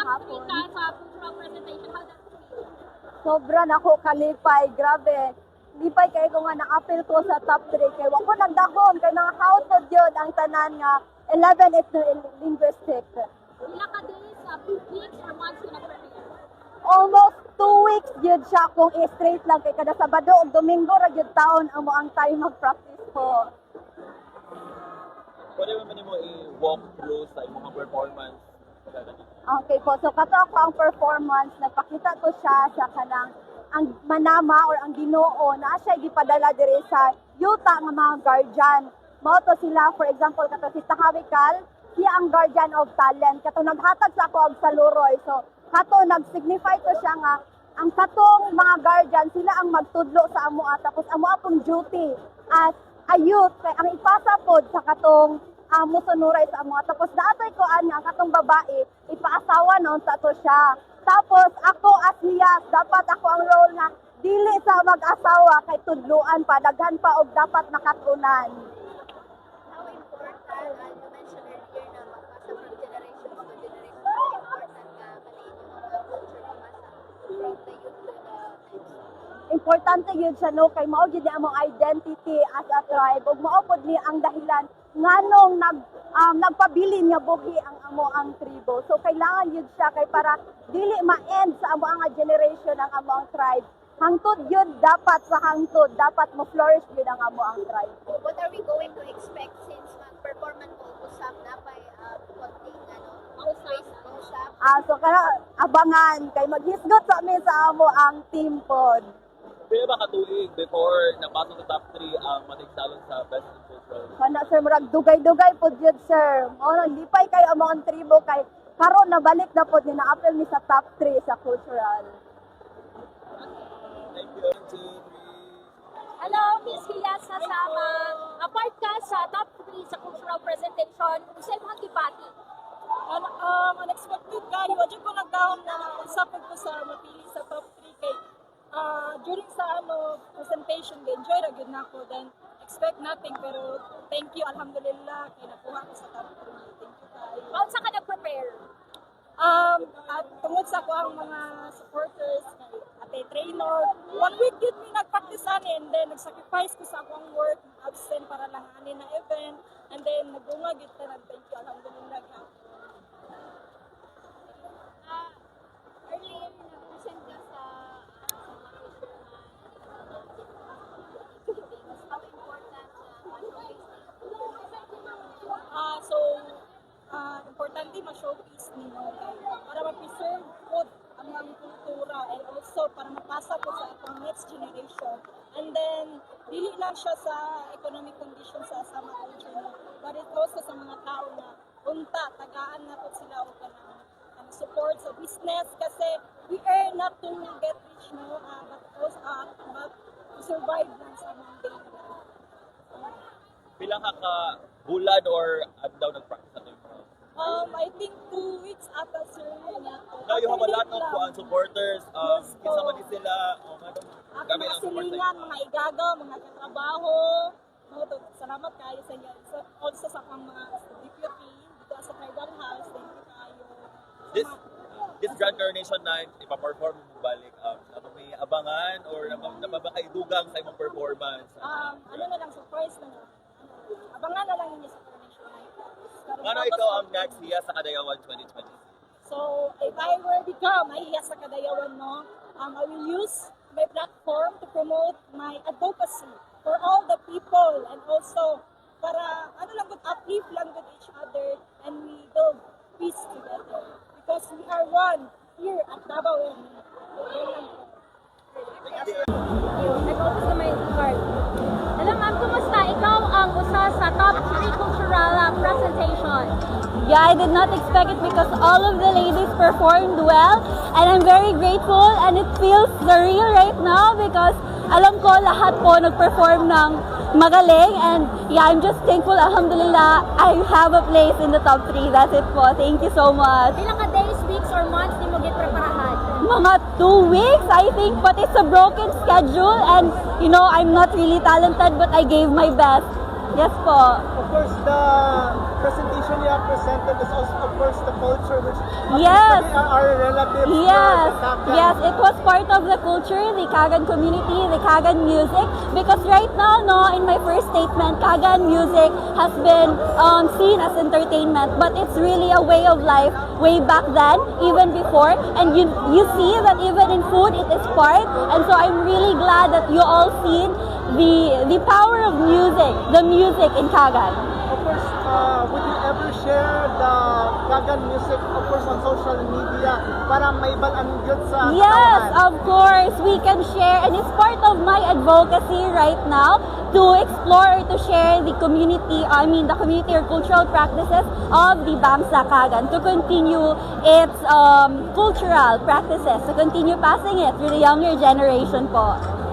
hapon. Ka sa cultural presentation, how does it feel? Sobra na ko kalipay, grabe. Lipay kay ko nga na-appeal ko sa top 3 kay wa ko nagdahom kay mga household yun ang tanan nga 11 ethno-linguistic. Pila ka days, weeks, or months ka nag-prepare? Almost 2 weeks yun siya kung straight lang kay kada Sabado ug Domingo ra gyud taon amo ang time mag-practice ko. Pwede mo i-walk through sa imong performance? Okay po, so kato ako ang performance, nagpakita ko siya sa kanang ang manama or ang Ginoo na siya gipadala diri sa yuta nga mga guardian. Mao to sila, for example, kato si Tahawikal, siya ang guardian of talent. Kato naghatag sa ako og saluroy. So kato nag-signify to siya nga ang katong mga guardian sila ang magtudlo sa amo tapos amo akong duty as a youth kay ang ipasa pod sa katong musunuray sa amo. Tapos daatoy ko nga katong babae ipaasawa noon sa to siya. Tapos ako as hiyas dapat ako ang role nga dili sa mag-asawa kay tudluan pa daghan pa og dapat nakatunan. How important, you mentioned earlier na magpasa from generation to generation, how important ka maliit yung mga culture mamasa from the youth to the next. Importante yun siya no kay mao gyud ni among identity as a tribe ug mao pod ni ang dahilan nganong nagpabilin nga buhi ang amo ang tribo. So kailangan yun siya kay para dili ma-end sa amo ang generation ang amo ang tribe. Hangtod yun dapat sa hangtod dapat mo flourish yun ang amo ang tribe. What are we going to expect since mag-performan mo usap na by konting usap? So kaya abangan kay maghisgot sa amin sa amo ang team pod. Pila ba katuig before napasok sa top 3 ang matigsalon sa Best in Cultural? Kana sir murag dugay-dugay pod yun sir. Mao nang lipay kay amo ang tribo kay karon nabalik na pod ni na-appeal mi sa top 3 sa cultural. Thank you. 1, 2, 3. Hello, Miss Hiyas Nasama. Apart ka sa top 3 sa cultural presentation, usay mo ang gibati. Unexpected kayo, wadyo ko nagdahon na usapin ko sa mapili sa top 3 kay during sa presentation, enjoy ra gyud nako, then expect nothing pero thank you, alhamdulillah kay nakuha ko sa top 3. Thank you kayo. How sa ka nag-prepare? At tungod sa ko ang mga supporters, ate trainer, 1 week yun mi nag-practice ani and then nag-sacrifice ko sa akong work, absent para lang ani na event and then nagbunga gyud ta nag-thank you, alhamdulillah. Earlier, nag-present ka sa mga fisherman, how important importante ma-showcase ninyo para ma-preserve food ang mga kultura and also para mapasa po sa itong next generation. And then, dili lang siya sa economic condition sa asama culture mo, but it also sa mga tao na unta, tagaan na po sila o kanang support sa business kasi we are not to get rich, no, but also but to survive lang sa mga daily life. Pila ka bulan or daw nag-practice na ito? I think 2 weeks ata, sir. Now you have a lot of supporters. Kinsa man din sila? Ako Kami mga ang supporters. silingan, mga igagaw, mga katrabaho. Salamat kayo sa inyo. Also sa akong mga deputy dito sa Tribal House. Thank you kayo. This Grand Coronation Night, ipaperform mo balik. May abangan or nababakaidugang sa imong performance? Ano na lang, surprise na lang. Abangan na lang ninyo sa Coronation Night. Ano ikaw ang next hiya sa Kadayawan 2020? So, if I were become a hiyas sa Kadayawan mo, I will use my platform to promote my advocacy for all the people and also para uplift lang with each other and we build peace together because we are one here at Davao. Nag-focus na may card. Hello ma'am, kumusta? Ikaw ang usa sa top 3 cultural presentation. Yeah, I did not expect it because all of the ladies performed well and I'm very grateful and it feels surreal right now because alam ko lahat po nag-perform ng magaling and yeah, I'm just thankful, alhamdulillah, I have a place in the top 3. That's it po. Thank you so much. Pila ka days, weeks, or months di mo get preparahan? Mga 2 weeks, I think, but it's a broken schedule and you know, I'm not really talented but I gave my best. Yes po. Of course, the presentation you have presented is also, of course, the culture, which Yes. are relatives. Yes, the Kagan. yes, it was part of the culture, the Kagan community, the Kagan music. Because right now, no, in my first statement, Kagan music has been seen as entertainment, but it's really a way of life way back then, even before. And you see that even in food, it is part. And so I'm really glad that you all seen the power of music, the music in Kagan. Of course, would you ever share the Kagan music, of course, on social media para maibalaan yun sa Yes, katauhan? of course, we can share, and it's part of my advocacy right now to explore, to share the community or cultural practices of the Bamsa Kagan, to continue its cultural practices, to continue passing it to the younger generation po.